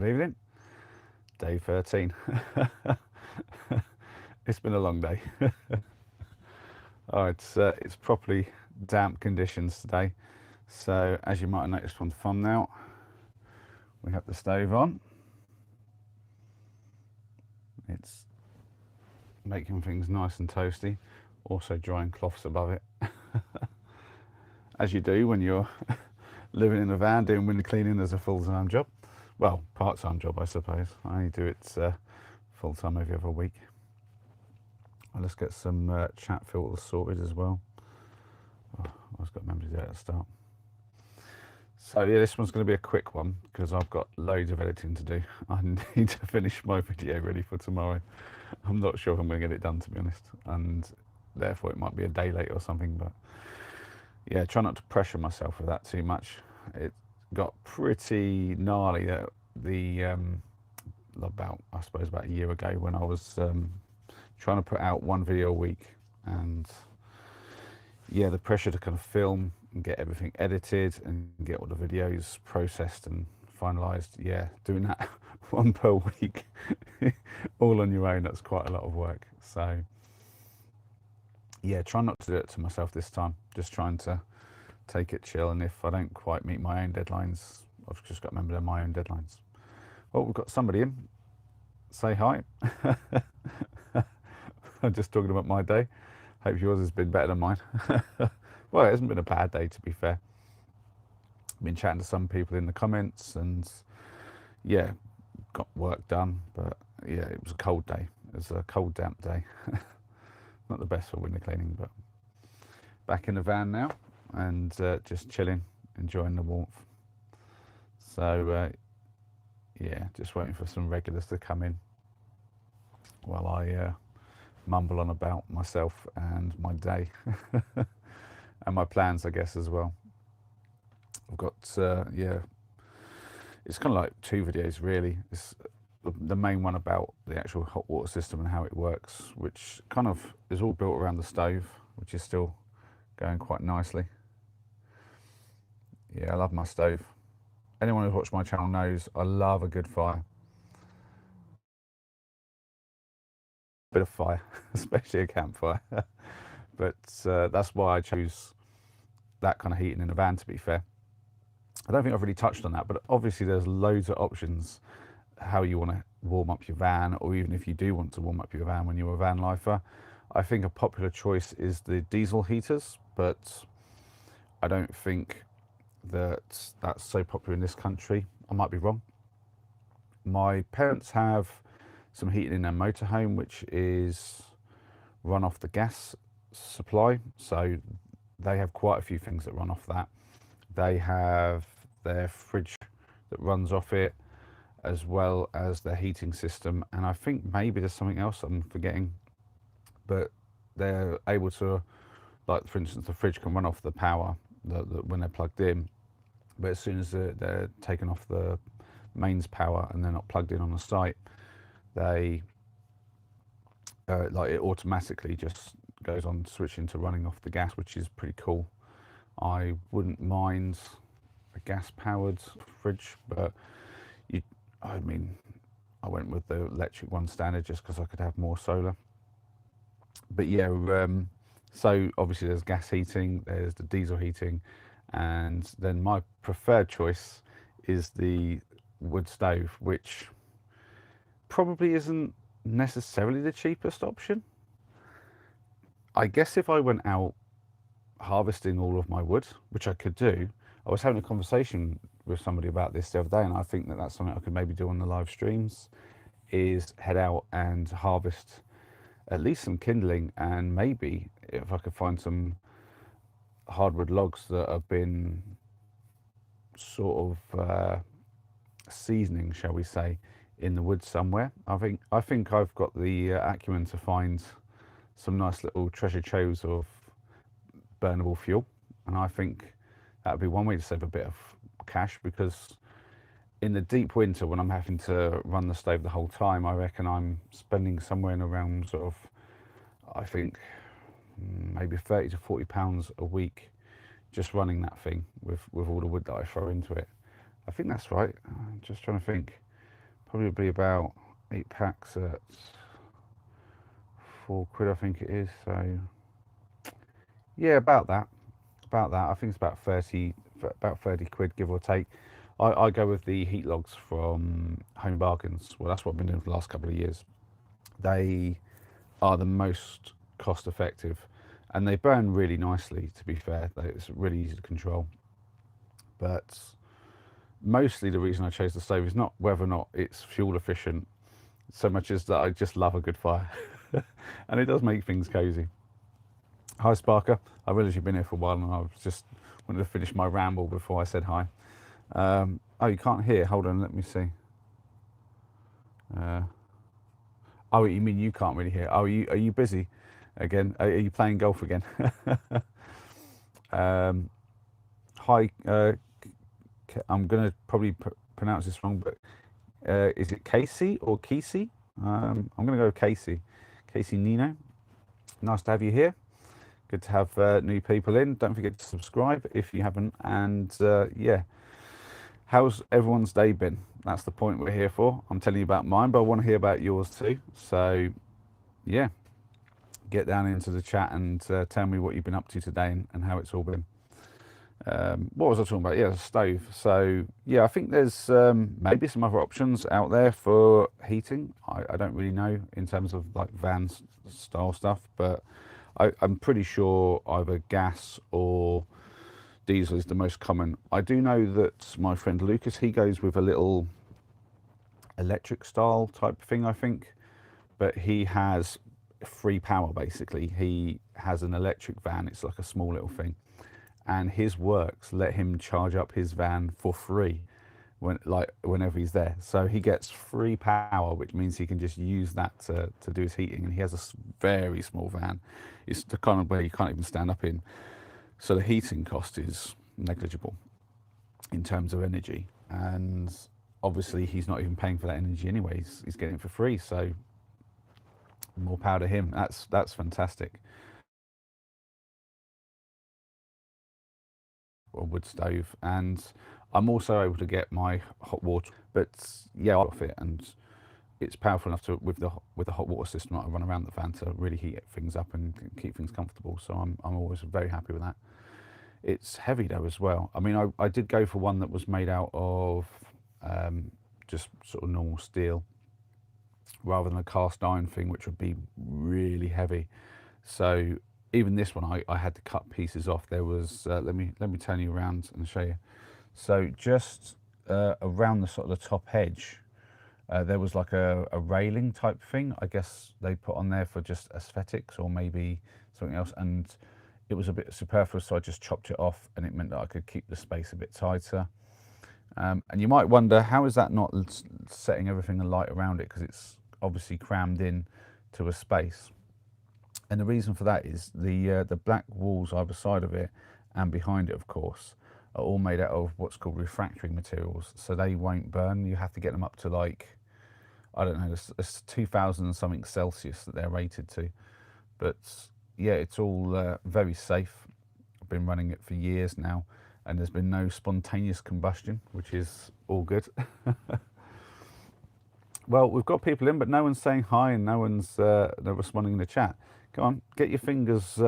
Good evening, day 13. It's been a long day. Oh, it's properly damp conditions today. So as you might have noticed from the thumbnail, we have the stove on. It's making things nice and toasty. Also drying cloths above it, as you do when you're living in a van doing window cleaning as a full-time job. Well, part-time job, I suppose. I only do it full-time every other week. Let's get some chat filters sorted as well. Oh, I've got to remember to do that at the start. So yeah, this one's going to be a quick one because I've got loads of editing to do. I need to finish my video ready for tomorrow. I'm not sure if I'm going to get it done, to be honest, and therefore it might be a day late or something. But yeah, try not to pressure myself with that too much. It got pretty gnarly at I suppose about a year ago when I was trying to put out one video a week, and yeah, the pressure to kind of film and get everything edited and get all the videos processed and finalized. Yeah, doing that one per week all on your own, that's quite a lot of work. So yeah, try not to do it to myself this time. Just trying to take it chill, and if I don't quite meet my own deadlines, I've just got to remember they're my own deadlines. Well, we've got somebody in. Say hi. I'm just talking about my day. Hope yours has been better than mine. Well, it hasn't been a bad day, to be fair. I've been chatting to some people in the comments, and yeah, got work done. But yeah, it was a cold day. It was a cold, damp day. Not the best for window cleaning, but back in the van now and just chilling, enjoying the warmth. So yeah, just waiting for some regulars to come in while I mumble on about myself and my day and my plans, I guess, as well. I've got yeah, it's kind of like two videos really. It's the main one about the actual hot water system and how it works, which kind of is all built around the stove, which is still going quite nicely. Yeah, I love my stove. Anyone who's watched my channel knows I love a good fire. Bit of fire, especially a campfire. But that's why I chose that kind of heating in a van, to be fair. I don't think I've really touched on that, but obviously there's loads of options how you want to warm up your van, or even if you do want to warm up your van when you're a van lifer. I think a popular choice is the diesel heaters, but I don't think that that's so popular in this country. I might be wrong. My parents have some heating in their motorhome, which is run off the gas supply. So they have quite a few things that run off that. They have their fridge that runs off it, as well as their heating system. And I think maybe there's something else I'm forgetting, but they're able to, like for instance, the fridge can run off the power when they're plugged in, but as soon as they're taken off the mains power and they're not plugged in on the site, they like it automatically just goes on switching to running off the gas, which is pretty cool. I wouldn't mind a gas powered fridge, but I mean, I went with the electric one standard just because I could have more solar. But yeah, so obviously there's gas heating, there's the diesel heating, and then my preferred choice is the wood stove, which probably isn't necessarily the cheapest option. I guess if I went out harvesting all of my wood, which I could do, I was having a conversation with somebody about this the other day, and I think that that's something I could maybe do on the live streams, is head out and harvest at least some kindling, and maybe if I could find some hardwood logs that have been sort of seasoning, shall we say, in the woods somewhere. I think I've got the acumen to find some nice little treasure troves of burnable fuel, and I think that would be one way to save a bit of cash, because in the deep winter when I'm having to run the stove the whole time, I reckon I'm spending somewhere in around sort of, I think maybe 30 to 40 pounds a week just running that thing with all the wood that I throw into it. I think that's right. I'm just trying to think. probably about 8 packs at £4, I think it is. So yeah, about that. About that. I think it's about 30 quid, give or take. I go with the heat logs from Home Bargains. Well, that's what I've been doing for the last couple of years. They are the most cost effective, and they burn really nicely, to be fair. It's really easy to control. But mostly the reason I chose the stove is not whether or not it's fuel efficient, so much as that I just love a good fire. And it does make things cozy. Hi Sparker, I realised you've been here for a while and I was just wanted to finish my ramble before I said hi. Oh, you can't hear? Hold on, let me see. Oh, you mean you can't really hear? Oh, are you busy again? Are you playing golf again? Hi, I'm going to probably pronounce this wrong, but is it Casey or Kesey? I'm going to go with Casey. Casey Nino. Nice to have you here. Good to have new people in. Don't forget to subscribe if you haven't. And yeah, how's everyone's day been? That's the point we're here for. I'm telling you about mine, but I want to hear about yours too. So yeah, get down into the chat and tell me what you've been up to today and how it's all been. What was I talking about? Yeah, stove. So yeah, I think there's maybe some other options out there for heating. I don't really know in terms of like van style stuff, but I'm pretty sure either gas or diesel is the most common. I do know that my friend Lucas, he goes with a little electric style type thing, I think, but he has free power basically. He has an electric van. It's like a small little thing, and his works let him charge up his van for free whenever he's there. So he gets free power, which means he can just use that to do his heating. And he has a very small van. It's the kind of where you can't even stand up in. So the heating cost is negligible in terms of energy. And obviously he's not even paying for that energy anyways. He's getting it for free. So more power to him. That's fantastic. A wood stove, and I'm also able to get my hot water, but yeah, off it, and it's powerful enough to with the hot water system that I run around the van to really heat things up and keep things comfortable. So I'm always very happy with that. It's heavy though as well. I mean, I did go for one that was made out of just sort of normal steel rather than a cast iron thing, which would be really heavy. So even this one, I had to cut pieces off. There was let me turn you around and show you. So just around the sort of the top edge, there was like a railing type thing. I guess they put on there for just aesthetics or maybe something else. And it was a bit superfluous, so I just chopped it off, and it meant that I could keep the space a bit tighter. And you might wonder, how is that not setting everything alight around it? Because it's obviously crammed in to a space. And the reason for that is the black walls either side of it and behind it, of course, are all made out of what's called refractory materials, so they won't burn. You have to get them up to like, I don't know, it's 2000 and something Celsius that they're rated to. But yeah, it's all very safe. I've been running it for years now, and there's been no spontaneous combustion, which is all good. Well, we've got people in, but no one's saying hi and no one's responding in the chat. Come on, get your fingers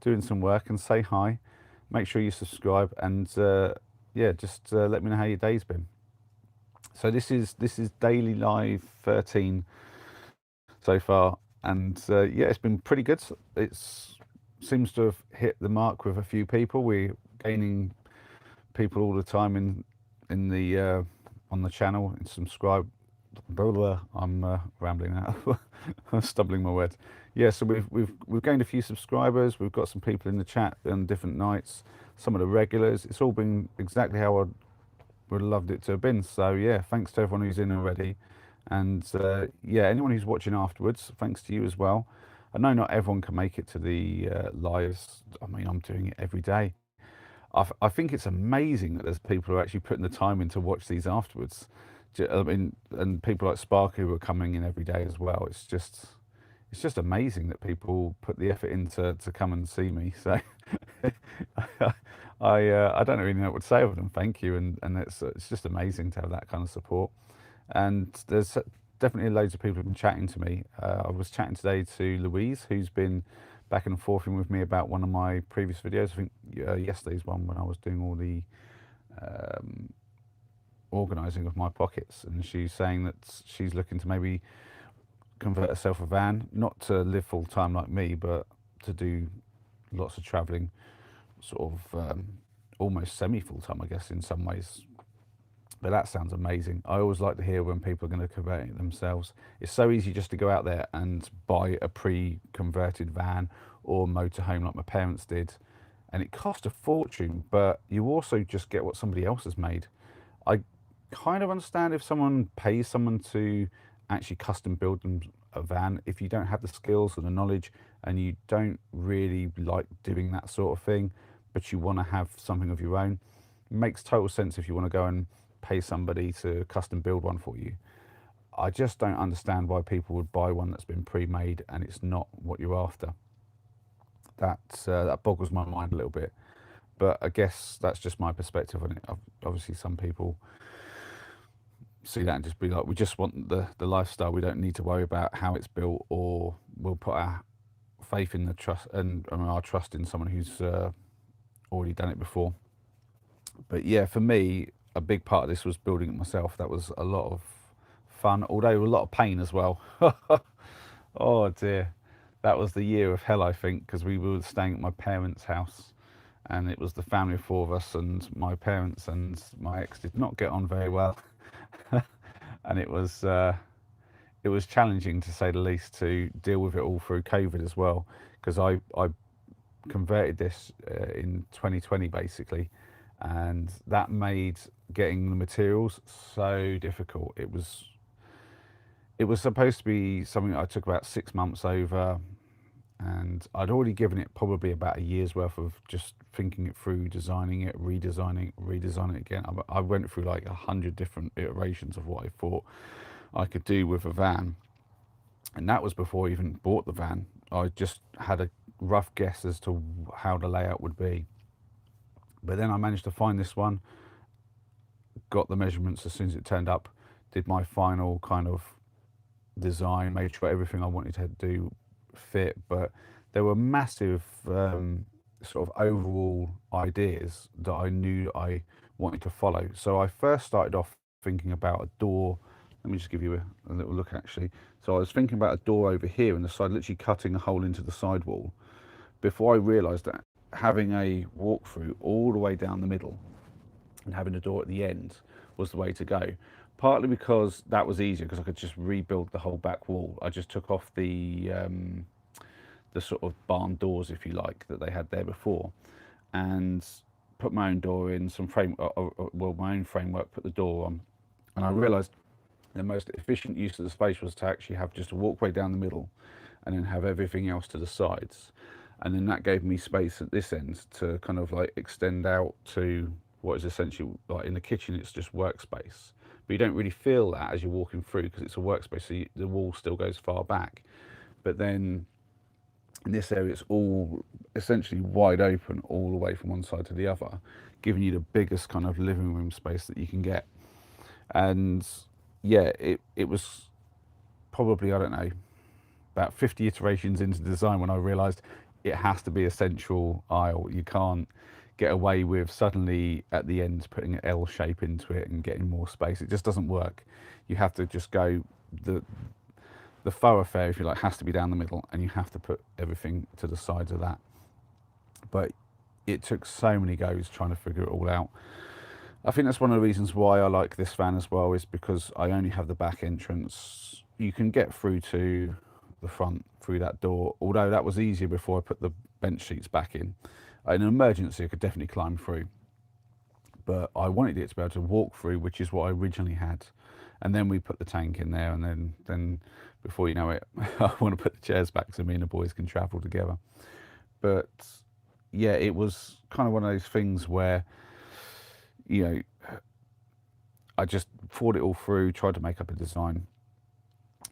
doing some work and say hi. Make sure you subscribe, and yeah, just let me know how your day's been. So this is Daily Live 13 so far, and yeah, it's been pretty good. It seems to have hit the mark with a few people. We're gaining people all the time in the on the channel and subscribe. Blah, blah, I'm rambling now. I'm stumbling my words. Yeah, so we've gained a few subscribers. We've got some people in the chat on different nights. Some of the regulars. It's all been exactly how I would have loved it to have been. So yeah, thanks to everyone who's in already, and yeah, anyone who's watching afterwards, thanks to you as well. I know not everyone can make it to the lives. I mean, I'm doing it every day. I think it's amazing that there's people who are actually putting the time in to watch these afterwards. I mean, and people like Spark who are coming in every day as well. It's just amazing that people put the effort in to come and see me. So I don't really know what to say other than thank you, and it's just amazing to have that kind of support. And there's definitely loads of people who've been chatting to me. I was chatting today to Louise, who's been back and forthing with me about one of my previous videos. I think yesterday's one, when I was doing all the organising of my pockets, and she's saying that she's looking to maybe convert herself a van, not to live full time like me, but to do lots of travelling, sort of almost semi full time, I guess, in some ways. But that sounds amazing. I always like to hear when people are going to convert it themselves. It's so easy just to go out there and buy a pre-converted van or motorhome like my parents did, and it cost a fortune, but you also just get what somebody else has made. I kind of understand if someone pays someone to actually custom build them a van. If you don't have the skills or the knowledge and you don't really like doing that sort of thing, but you want to have something of your own, it makes total sense if you want to go and pay somebody to custom build one for you. I just don't understand why people would buy one that's been pre-made and it's not what you're after. That boggles my mind a little bit, but I guess that's just my perspective on it. Obviously, some people see that and just be like, we just want the lifestyle. We don't need to worry about how it's built, or we'll put our faith in the trust and our trust in someone who's already done it before. But yeah, for me, a big part of this was building it myself. That was a lot of fun, although a lot of pain as well. Oh dear, that was the year of hell, I think, because we were staying at my parents' house, and it was the family of four of us, and my parents and my ex did not get on very well. And it was challenging, to say the least, to deal with it all through COVID as well, because I converted this in 2020 basically, and that made getting the materials so difficult. It was supposed to be something that I took about 6 months over, and I'd already given it probably about a year's worth of just thinking it through, designing it, redesigning it again. I went through like 100 different iterations of what I thought I could do with a van, and that was before I even bought the van. I just had a rough guess as to how the layout would be, but then I managed to find this one, got the measurements as soon as it turned up, did my final kind of design, made sure everything I wanted to do fit, but there were massive sort of overall ideas that I knew I wanted to follow. So I first started off thinking about a door. Let me just give you a little look actually. So I was thinking about a door over here in the side, literally cutting a hole into the sidewall, before I realised that having a walkthrough all the way down the middle and having a door at the end was the way to go. Partly because that was easier, because I could just rebuild the whole back wall. I just took off the sort of barn doors, if you like, that they had there before, and put my own door in, some frame, well, my own framework, put the door on, and I realised the most efficient use of the space was to actually have just a walkway down the middle, and then have everything else to the sides, and then that gave me space at this end to kind of like extend out to what is essentially, like in the kitchen, it's just workspace. But you don't really feel that as you're walking through, because it's a workspace, so the wall still goes far back. But then in this area, it's all essentially wide open all the way from one side to the other, giving you the biggest kind of living room space that you can get. And yeah, it was probably, I don't know, about 50 iterations into design when I realized it has to be a central aisle. You can't get away with suddenly at the end putting an L shape into it and getting more space. It just doesn't work. You have to just go, the thoroughfare, if you like, has to be down the middle, and you have to put everything to the sides of that. But it took so many goes trying to figure it all out. I think that's one of the reasons why I like this van as well, is because I only have the back entrance. You can get through to the front through that door, although that was easier before I put the bench seats back in. In an emergency, I could definitely climb through, but I wanted it to be able to walk through, which is what I originally had. And then we put the tank in there, and then before you know it, I want to put the chairs back so me and the boys can travel together. But yeah, it was kind of one of those things where, you know, I just thought it all through, tried to make up a design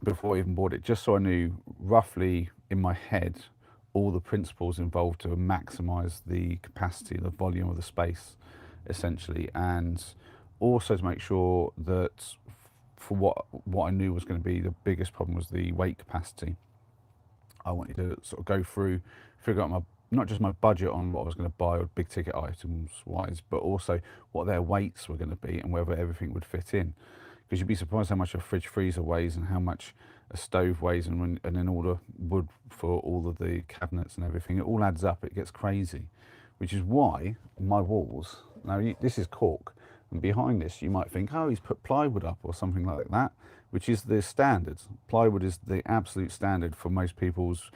before I even bought it, just so I knew roughly in my head all the principles involved to maximize the capacity, the volume of the space, essentially, and also to make sure that for what I knew was going to be the biggest problem was the weight capacity. I wanted to sort of go through, figure out not just my budget on what I was going to buy or big ticket items wise, but also what their weights were going to be and whether everything would fit in. Because you'd be surprised how much a fridge freezer weighs and how much a stove weighs, and then all the wood for all of the cabinets and everything. It all adds up. It gets crazy, which is why my walls. Now this is cork, and behind this you might think, oh, he's put plywood up or something like that, which is the standard. Plywood is the absolute standard for most people's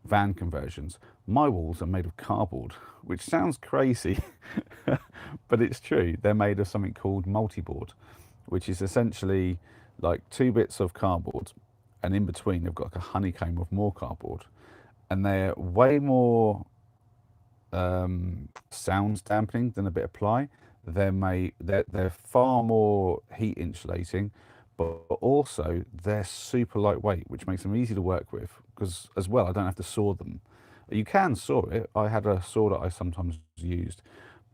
van conversions. My walls are made of cardboard, which sounds crazy, but it's true. They're made of something called multi-board, which is essentially like 2 bits of cardboard, and in between they've got like a honeycomb of more cardboard, and they're way more sound dampening than a bit of ply. They're far more heat insulating, but also they're super lightweight, which makes them easy to work with, because as well I don't have to saw them. You can saw it. I had a saw that I sometimes used,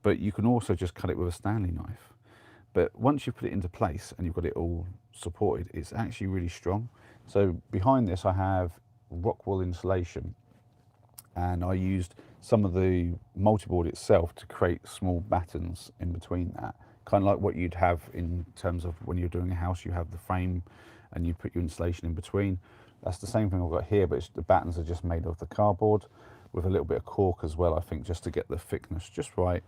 but you can also just cut it with a Stanley knife. But once you put it into place and you've got it all supported, it's actually really strong. So behind this I have rock wool insulation, and I used some of the multi-board itself to create small battens in between that, kind of like what you'd have in terms of when you're doing a house. You have the frame and you put your insulation in between. That's the same thing I've got here, but the battens are just made of the cardboard with a little bit of cork as well, I think, just to get the thickness just right.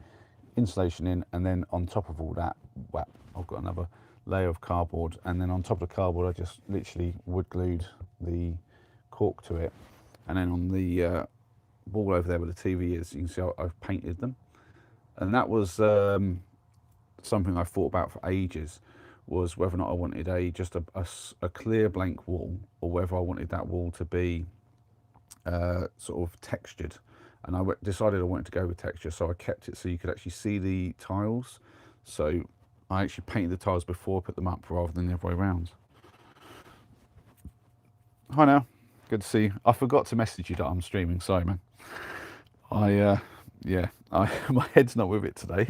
Insulation in, and then on top of all that, whap, I've got another layer of cardboard, and then on top of the cardboard I just literally wood glued the cork to it, and then on the wall over there where the TV is, you can see I've painted them. And that was something I thought about for ages, was whether or not I wanted just a clear blank wall, or whether I wanted that wall to be sort of textured. And I decided I wanted to go with texture, so I kept it so you could actually see the tiles. So I actually painted the tiles before I put them up rather than the other way around. Hi now, good to see you. I forgot to message you that I'm streaming, sorry man. Yeah, my head's not with it today,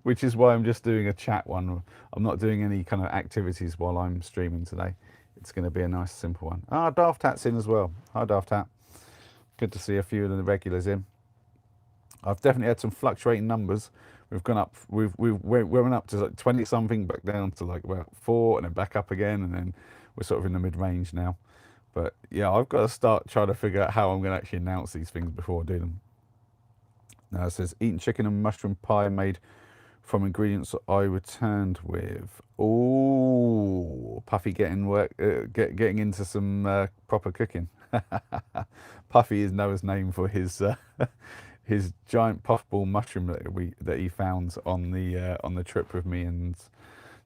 which is why I'm just doing a chat one. I'm not doing any kind of activities while I'm streaming today. It's going to be a nice simple one. Ah, Daft Hat's in as well. Hi Daft Hat. Good to see a few of the regulars in. I've definitely had some fluctuating numbers. We've gone up. We went up to like 20 something, back down to like about 4, and then back up again, and then we're sort of in the mid range now. But yeah, I've got to start trying to figure out how I'm going to actually announce these things before I do them. Now it says eating chicken and mushroom pie made from ingredients I returned with. Oh, Puffy getting getting into some proper cooking. Puffy is Noah's name for his his giant puffball mushroom that he found on the trip with me and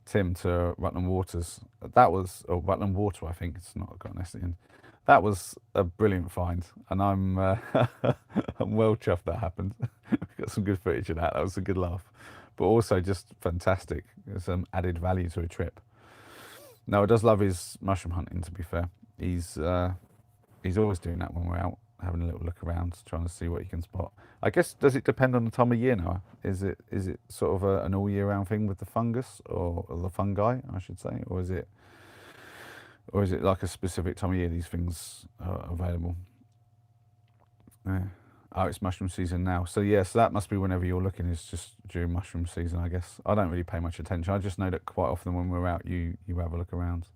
Tim to Rutland Waters. That was Rutland Water, I think. It's not got an S in. That was a brilliant find, and I'm I'm well chuffed that happened. We got some good footage of that. That was a good laugh, but also just fantastic. Some added value to a trip. Noah does love his mushroom hunting, to be fair. He's always doing that when we're out, having a little look around, trying to see what he can spot. I guess, does it depend on the time of year, Noah? Is it sort of an all year round thing with the fungus, or the fungi, I should say, or is it like a specific time of year these things are available? Yeah. Oh, it's mushroom season now. So yeah, so that must be whenever you're looking, is just during mushroom season, I guess. I don't really pay much attention. I just know that quite often when we're out, you have a look around.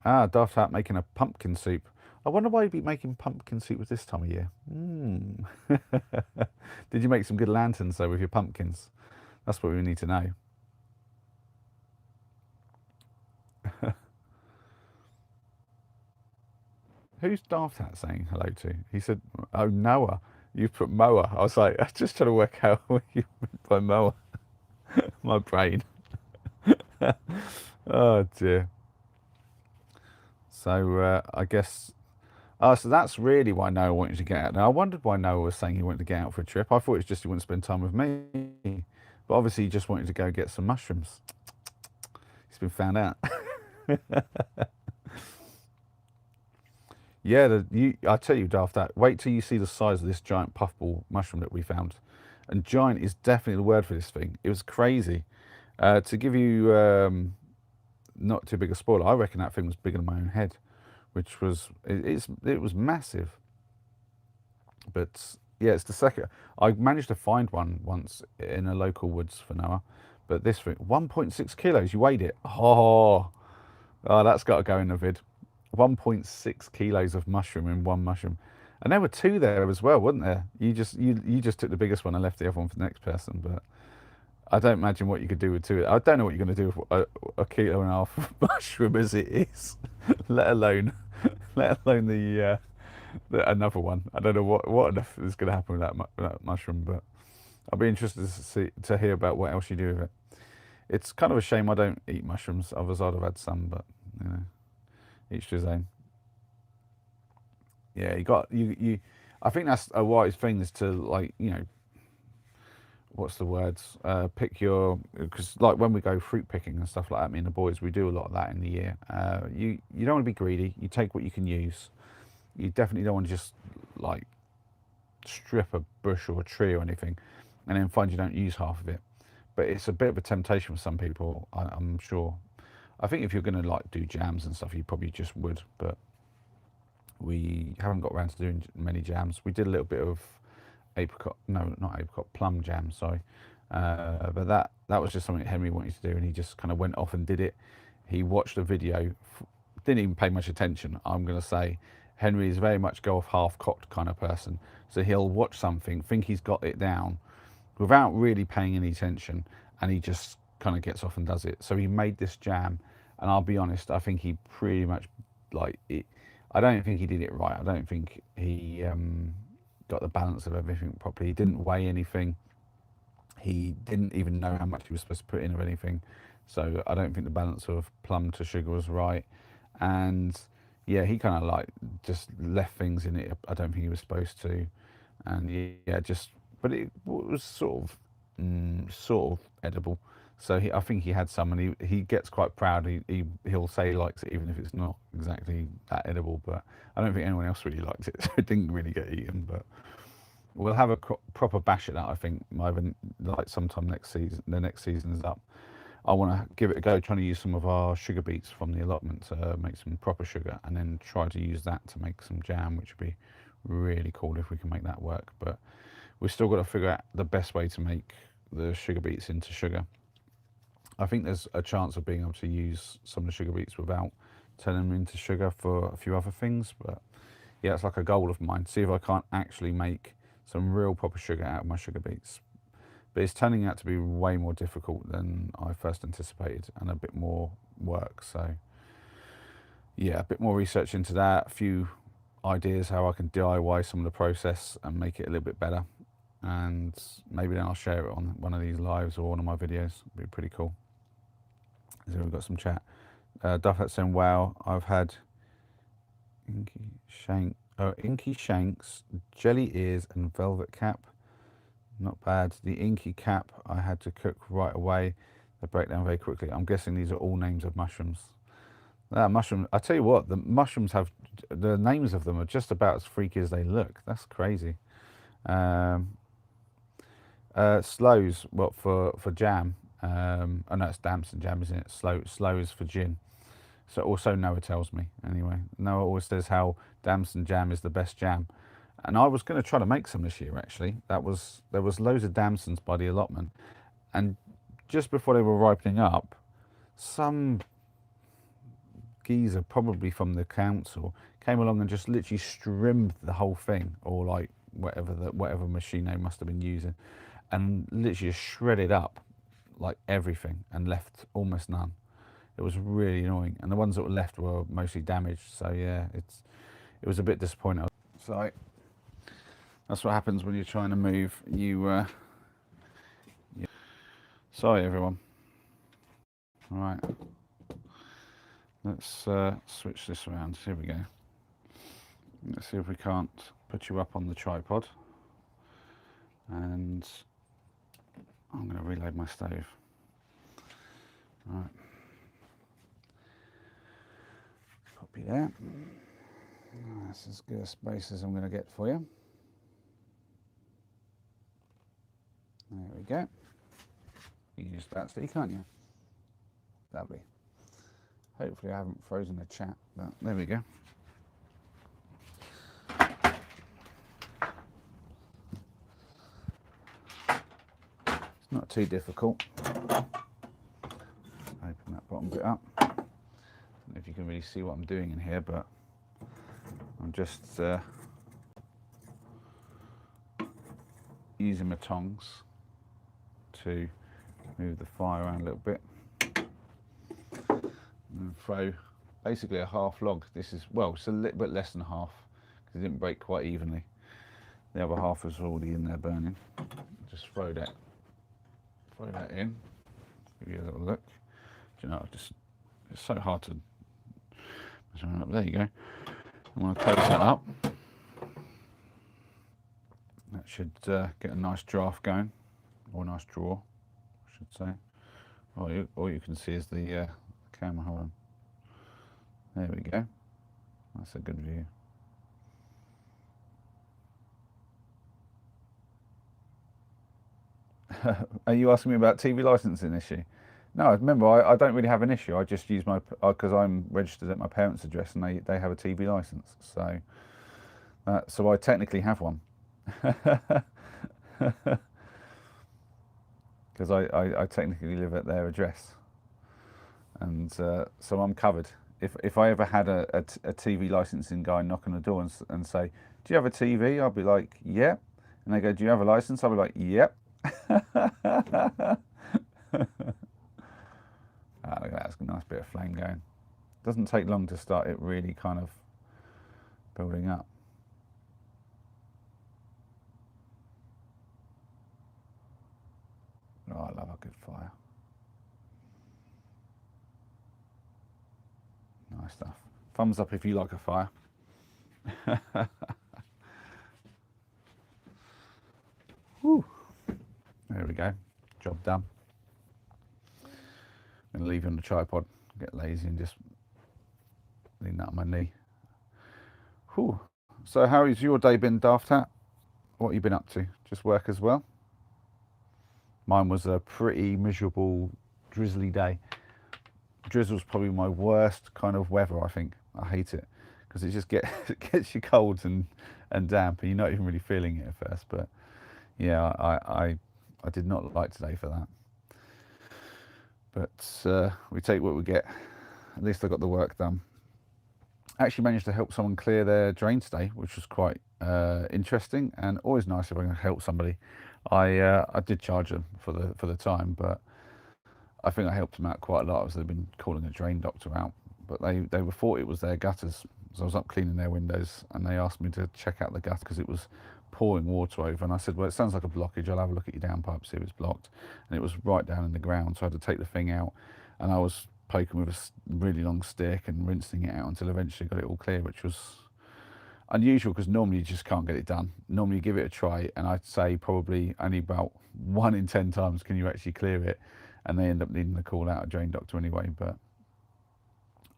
Ah, Daft Hat making a pumpkin soup. I wonder why you'd be making pumpkin soup with this time of year. Did you make some good lanterns though with your pumpkins? That's what we need to know. Who's Daft Hat saying hello to? He said, oh, Noah. You put mower. I was like, I just trying to work out what you meant by mower. My brain. Oh dear. So I guess, so that's really why Noah wanted to get out. Now I wondered why Noah was saying he wanted to get out for a trip. I thought it was just he wanted to spend time with me, but obviously he just wanted to go get some mushrooms. He's been found out. Yeah, I tell you, Daft Hat, wait till you see the size of this giant puffball mushroom that we found. And giant is definitely the word for this thing. It was crazy. To give you not too big a spoiler, I reckon that thing was bigger than my own head, which was it was massive. But yeah, it's the second. I managed to find one once in a local woods for Noah, but this thing, 1.6 kilos. You weighed it. Oh, that's got to go in the vid. 1.6 kilos of mushroom in one mushroom, and there were two there as well, wasn't there? You just took the biggest one and left the other one for the next person. But I don't imagine what you could do with two. I don't know what you're going to do with a kilo and a half of mushroom as it is, let alone another one. I don't know what enough is going to happen with that mushroom, but I'll be interested to hear about what else you do with it. It's kind of a shame I don't eat mushrooms. Otherwise, I'd have had some, but you know, each to his own. Yeah, you got you. I think that's a wise thing is to, like, what's the words? Pick your, because like when we go fruit picking and stuff like that, me and the boys, we do a lot of that in the year. You don't want to be greedy. You take what you can use. You definitely don't want to just like strip a bush or a tree or anything and then find you don't use half of it. But it's a bit of a temptation for some people, I'm sure. I think if you're going to like do jams and stuff, you probably just would, but we haven't got around to doing many jams. We did a little bit of apricot, no, not apricot, plum jam, sorry. But that was just something Henry wanted to do, and he just kind of went off and did it. He watched a video, didn't even pay much attention, I'm going to say. Henry is very much go off half-cocked kind of person. So he'll watch something, think he's got it down, without really paying any attention, and he just kind of gets off and does it. So he made this jam, and I'll be honest, I think he pretty much, like, it, I don't think he did it right. I don't think he got the balance of everything properly. He didn't weigh anything. He didn't even know how much he was supposed to put in of anything. So I don't think the balance of plum to sugar was right. And yeah, he kind of like just left things in it I don't think he was supposed to. And yeah, just, but it was sort of edible. So I think he had some, and he gets quite proud. He'll say he likes it even if it's not exactly that edible. But I don't think anyone else really liked it, so it didn't really get eaten. But we'll have a proper bash at that, I think, either like sometime next season. The next season's up. I want to give it a go, trying to use some of our sugar beets from the allotment to make some proper sugar, and then try to use that to make some jam, which would be really cool if we can make that work. But we've still got to figure out the best way to make the sugar beets into sugar. I think there's a chance of being able to use some of the sugar beets without turning them into sugar for a few other things. But yeah, it's like a goal of mine. See if I can't actually make some real proper sugar out of my sugar beets. But it's turning out to be way more difficult than I first anticipated, and a bit more work. So yeah, a bit more research into that, a few ideas how I can DIY some of the process and make it a little bit better. And maybe then I'll share it on one of these lives or one of my videos. It'd be pretty cool. So we've got some chat. Duffet saying, wow, I've had Inky Shanks, Jelly Ears and Velvet Cap. Not bad. The Inky Cap I had to cook right away. They break down very quickly. I'm guessing these are all names of mushrooms. That mushroom, I tell you what, the mushrooms have, the names of them are just about as freaky as they look. That's crazy. Slows, what, for jam? Oh no, it's Damson jam, isn't it? Slow is for gin. So also Noah tells me, anyway. Noah always says how Damson jam is the best jam. And I was going to try to make some this year, actually. There was loads of damsons by the allotment. And just before they were ripening up, some geezer, probably from the council, came along and just literally strimmed the whole thing, or like whatever machine they must have been using, and literally just shredded up like everything and left almost none. It was really annoying, and the ones that were left were mostly damaged. So yeah, it was a bit disappointing. So that's what happens when you're trying to move. Sorry, everyone. All right, let's switch this around. Here we go. Let's see if we can't put you up on the tripod. And I'm going to reload my stove. All right. Copy that. That's as good a space as I'm going to get for you. There we go. You can just about see, can't you? Lovely. Hopefully I haven't frozen the chat, but there we go. It's not too difficult. Open that bottom bit up. I don't know if you can really see what I'm doing in here, but I'm just using my tongs to move the fire around a little bit and throw basically a half log. This is, well, it's a little bit less than half because it didn't break quite evenly. The other half was already in there burning. Just throw that in. Give you a little look. Do you know, it's so hard to mess around up. There you go. I'm going to close that up. That should get a nice draft going, or a nice draw, I should say. All you can see is the camera. Hold on. There we go. That's a good view. Are you asking me about TV licensing issue? No, remember, I don't really have an issue. I just use my, because I'm registered at my parents' address and they have a TV license. So I technically have one. Because I technically live at their address. And so I'm covered. If I ever had a TV licensing guy knock on the door and say, do you have a TV? I'll be like, yep. And they go, do you have a license? I'll be like, yep. Ah, look at that, that's a nice bit of flame going. Doesn't take long to start it really kind of building up. Oh, I love a good fire. Nice stuff. Thumbs up if you like a fire. Whew. There we go. Job done. I'm going to leave you on the tripod, get lazy and just lean that on my knee. Whew. So how has your day been, Daft Hat? What have you been up to? Just work as well? Mine was a pretty miserable, drizzly day. Drizzle's probably my worst kind of weather, I think. I hate it because it just it gets you cold and damp and you're not even really feeling it at first. But yeah, I did not like today for that. But we take what we get. At least I got the work done. Actually managed to help someone clear their drain today, which was quite interesting and always nice if I can help somebody. I did charge them for the time, but I think I helped them out quite a lot as they've been calling a drain doctor out. But they thought it was their gutters. So I was up cleaning their windows and they asked me to check out the gutter because it was pouring water over. And I said, well, it sounds like a blockage. I'll have a look at your downpipe, see if it's blocked. And it was right down in the ground. So I had to take the thing out and I was poking with a really long stick and rinsing it out until eventually got it all clear, which was unusual because normally you just can't get it done. Normally you give it a try and I'd say probably only about 1 in 10 times can you actually clear it, and they end up needing to call out a drain doctor anyway. But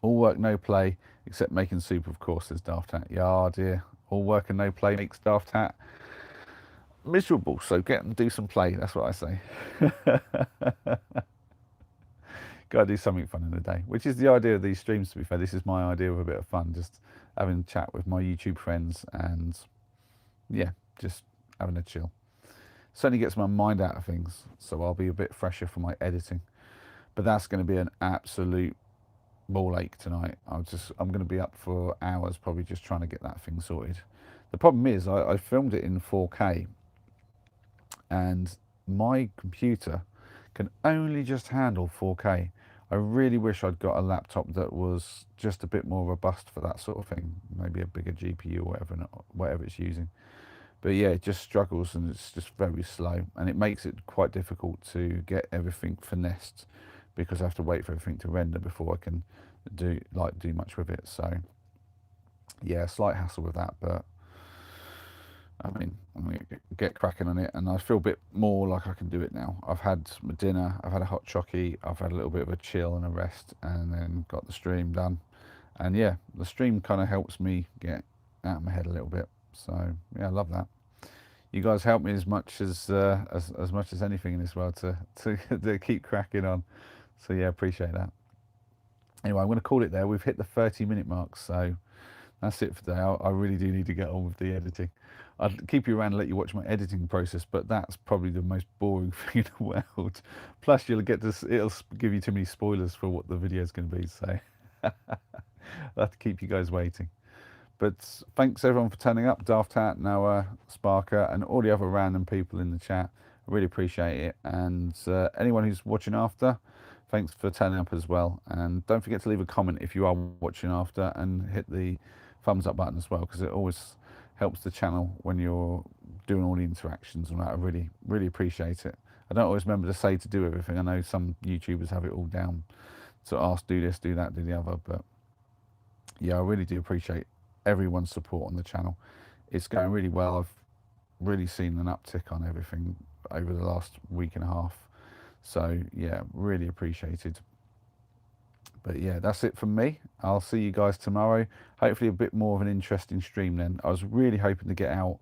all work, no play, except making soup, of course, says Daft Hat. Yeah, dear. All work and no play makes Daft Hat miserable. So get and do some play. That's what I say. Got to do something fun in the day, which is the idea of these streams, to be fair. This is my idea of a bit of fun, just having a chat with my YouTube friends and, yeah, just having a chill. Certainly gets my mind out of things, so I'll be a bit fresher for my editing. But that's going to be an absolute ball ache tonight. I'm going to be up for hours probably just trying to get that thing sorted. The problem is I filmed it in 4K and my computer can only just handle 4K. I really wish I'd got a laptop that was just a bit more robust for that sort of thing. Maybe a bigger GPU or whatever it's using. But yeah, it just struggles and it's just very slow. And it makes it quite difficult to get everything finessed because I have to wait for everything to render before I can do much with it. So yeah, slight hassle with that, but I mean, I'm going to get cracking on it, and I feel a bit more like I can do it now. I've had my dinner, I've had a hot chockey, I've had a little bit of a chill and a rest, and then got the stream done. And yeah, the stream kind of helps me get out of my head a little bit. So yeah, I love that. you guys help me as much as much as anything in this world to keep cracking on. So yeah, appreciate that. Anyway, I'm going to call it there. We've hit the 30-minute mark, so that's it for today. I really do need to get on with the editing. I'd keep you around and let you watch my editing process, but that's probably the most boring thing in the world. Plus, it'll give you too many spoilers for what the video is going to be, so I'll have to keep you guys waiting. But thanks everyone for turning up, Daft Hat, Noah, Sparker, and all the other random people in the chat. I really appreciate it. And anyone who's watching after, thanks for turning up as well. And don't forget to leave a comment if you are watching after, and hit the thumbs up button as well, because it always helps the channel when you're doing all the interactions and that. I really, really appreciate it. I don't always remember to say to do everything. I know some YouTubers have it all down to ask, do this, do that, do the other. But yeah, I really do appreciate everyone's support on the channel. It's going really well. I've really seen an uptick on everything over the last week and a half. So yeah, really appreciated. But yeah, that's it from me. I'll see you guys tomorrow. Hopefully a bit more of an interesting stream then. I was really hoping to get out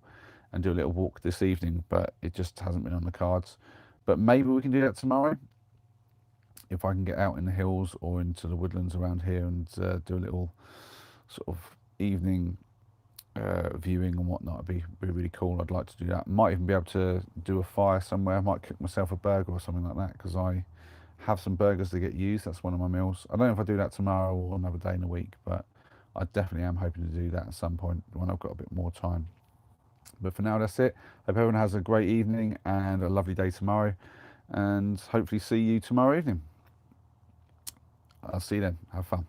and do a little walk this evening, but it just hasn't been on the cards. But maybe we can do that tomorrow if I can get out in the hills or into the woodlands around here and do a little sort of evening viewing and whatnot. It'd be really cool. I'd like to do that. Might even be able to do a fire somewhere. I might cook myself a burger or something like that, because I have some burgers that get used. That's one of my meals. I don't know if I do that tomorrow or another day in the week, but I definitely am hoping to do that at some point when I've got a bit more time. But for now, that's it. Hope everyone has a great evening and a lovely day tomorrow, and hopefully see you tomorrow evening. I'll see you then. Have fun.